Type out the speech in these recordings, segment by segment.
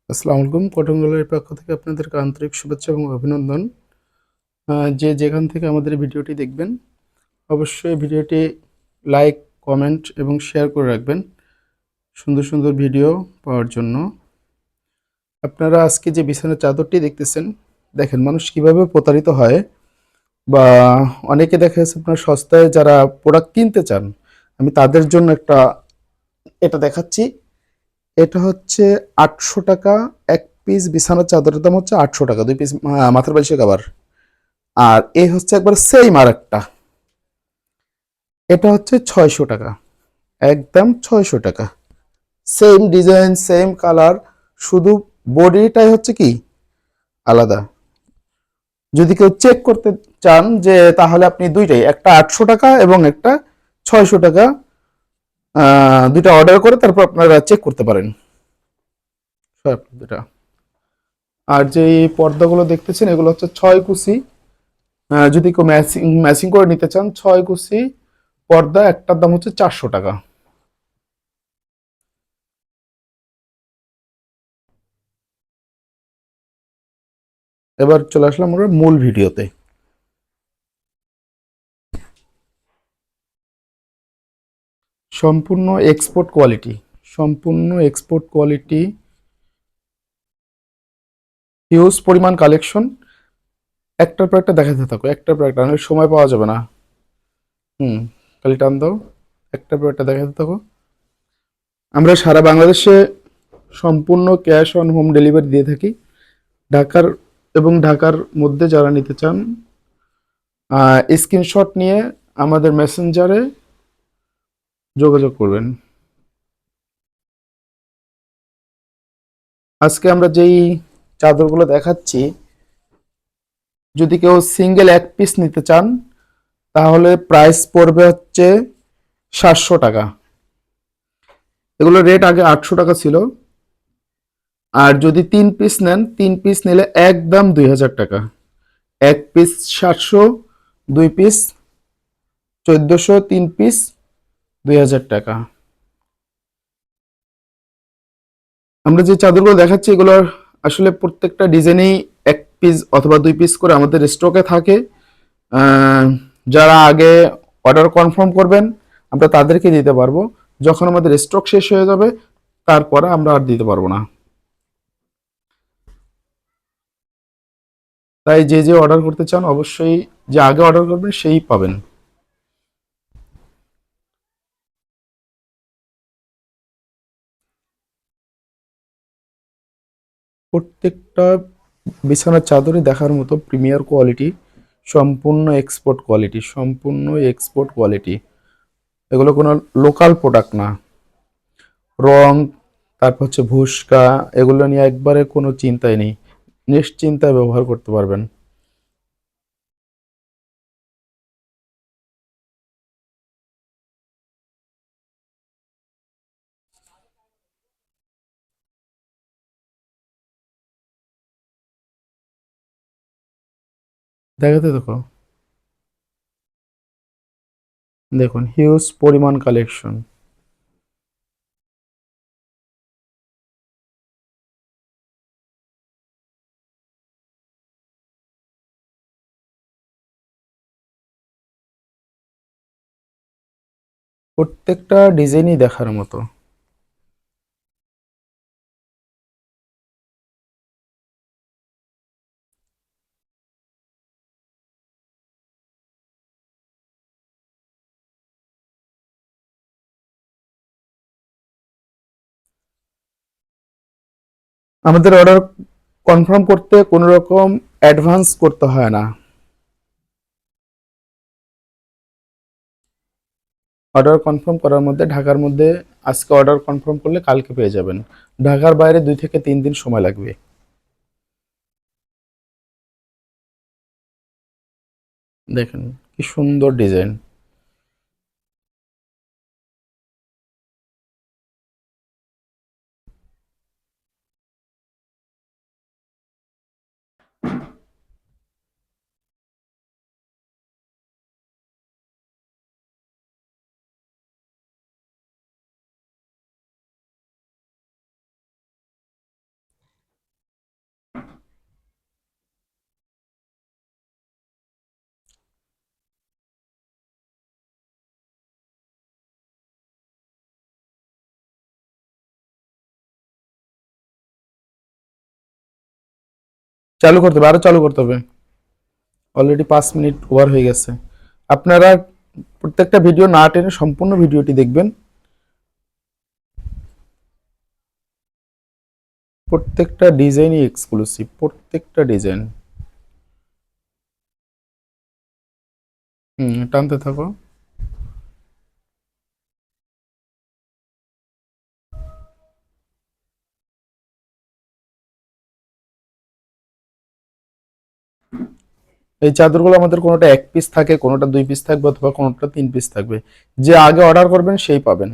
আসসালামু আলাইকুম। কটন গ্যালারির পক্ষ থেকে আপনাদেরকে আন্তরিক শুভেচ্ছা এবং অভিনন্দন। যে যেখান থেকে আমাদের এই ভিডিওটি দেখবেন, অবশ্যই ভিডিওটি লাইক, কমেন্ট এবং শেয়ার করে রাখবেন সুন্দর সুন্দর ভিডিও পাওয়ার জন্য। আপনারা আজকে যে বিছানার চাদরটি দেখতেছেন, দেখেন মানুষ কিভাবে প্রতারিত হয়, বা অনেকে দেখা যাচ্ছে আপনার সস্তায় যারা প্রোডাক্ট কিনতে চান, আমি তাদের জন্য এটা দেখাচ্ছি। এটা হচ্ছে ৮০০ টাকা এক পিস বিছানার চাদরের দাম হচ্ছে ৮০০ টাকা, 2 পিস মাথার বালিশের কভার। আর এই হচ্ছে একবার সেম আর একটা, এটা হচ্ছে ৬০০ টাকা, একদম ৬০০ টাকা। সেম ডিজাইন, সেম কালার, শুধু বডিটাই হচ্ছে কি আলাদা। যদি কেউ চেক করতে চান যে, তাহলে আপনি দুইটাই, একটা ৮০০ টাকা এবং একটা ৬০০ টাকা, দুইটা অর্ডার করে তারপর আপনারা চেক করতে পারেন সব দুটা। আর যে পর্দাগুলো দেখতেছেন এগুলো হচ্ছে 6 কুচি। যদি কেউ ম্যাচিং ম্যাচিং করে নিতে চান, 6 কুচি পর্দা, একটার দাম হচ্ছে ৪০০ টাকা। এবার চলে আসলাম আমরা মূল ভিডিওতে। সম্পূর্ণ এক্সপোর্ট কোয়ালিটি, সম্পূর্ণ এক্সপোর্ট কোয়ালিটি, হিউজ পরিমাণ কালেকশন। একটার পর একটা দেখাতে থাকো, একটার পর একটা, অনেক সময় পাওয়া যাবে না। হুম, খালি টান দাও, একটার পর একটা দেখাতে থাকো। আমরা সারা বাংলাদেশে সম্পূর্ণ ক্যাশ অন হোম ডেলিভারি দিয়ে থাকি। ঢাকার এবং ঢাকার মধ্যে যারা নিতে চান, স্ক্রিনশট নিয়ে আমাদের মেসেঞ্জারে যোগাযোগ করবেন। আজকে আমরা যেই চাদরগুলো দেখাচ্ছি, যদি কেউ সিঙ্গেল এক পিস নিতে চান, তাহলে প্রাইস পড়বে হচ্ছে ৭০০ টাকা। এগুলো রেট আগে ৮০০ টাকা ছিল। আর যদি 3 পিস নেন, 3 পিস নিলে একদম ২০০০ টাকা। এক পিস ৭০০, 2 পিস ১৪০০, 3 পিস ২০০০ টাকা। আমরা যে চাদরগুলো দেখাচ্ছি এগুলো আসলে প্রত্যেকটা ডিজাইনেই 1 পিস অথবা 2 পিস করে আমাদের স্টকে থাকে। আহ, যারা আগে অর্ডার কনফার্ম করবেন আমরা তাদেরকে দিতে পারবো। যখন আমাদের স্টক শেষ হয়ে যাবে তারপরে আমরা আর দিতে পারবো না। তাই যে যে অর্ডার করতে চান অবশ্যই যে আগে অর্ডার করবেন সেই পাবেন। প্রত্যেকটা বিছানার চাদরই দেখার মতো প্রিমিয়ার কোয়ালিটি, সম্পূর্ণ এক্সপোর্ট কোয়ালিটি, সম্পূর্ণ এক্সপোর্ট কোয়ালিটি। এগুলো কোনো লোকাল প্রোডাক্ট না। রং, তারপর হচ্ছে ভুসকা, এগুলো নিয়ে একবারে কোনো চিন্তাই নেই, নিশ্চিন্তায় ব্যবহার করতে পারবেন। দেখাতে দেখো, দেখুন হিউজ পরিমাণ কালেকশন। প্রত্যেকটা ডিজাইনই দেখার মতো। আমাদের অর্ডার কনফার্ম করতে কোনো রকম অ্যাডভান্স করতে হয় না। অর্ডার কনফার্ম করার মধ্যে, ঢাকার মধ্যে আজকে অর্ডার কনফার্ম করলে কালকে পেয়ে যাবেন। ঢাকার বাইরে 2 থেকে 3 দিন সময় লাগবে। দেখেন কি সুন্দর ডিজাইন। চালু করতে হবে, আরো চালু করতে হবে। অলরেডি 5 মিনিট ওভার হয়ে গেছে। আপনারা প্রত্যেকটা ভিডিও না টেনে সম্পূর্ণ ভিডিওটি দেখবেন। প্রত্যেকটা ডিজাইনই এক্সক্লুসিভ, প্রত্যেকটা ডিজাইন। টানতে থাকো। এই চাদরগুলো আমাদের কোনোটা 1 পিস থাকে, কোনোটা 2 পিস থাকবে, অথবা কোনোটা 3 পিস থাকবে। যে আগে অর্ডার করবেন সেই পাবেন।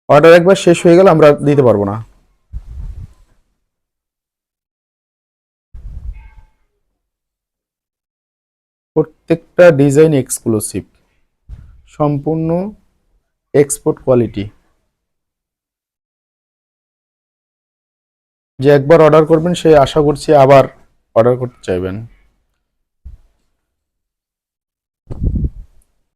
অর্ডার একবার শেষ হয়ে গেলে আমরা দিতে পারবো না। প্রত্যেকটা ডিজাইন এক্সক্লুসিভ, সম্পূর্ণ এক্সপোর্ট কোয়ালিটি। যে একবার অর্ডার করবেন সে আশা করছি আবার অর্ডার করতে চাইবেন।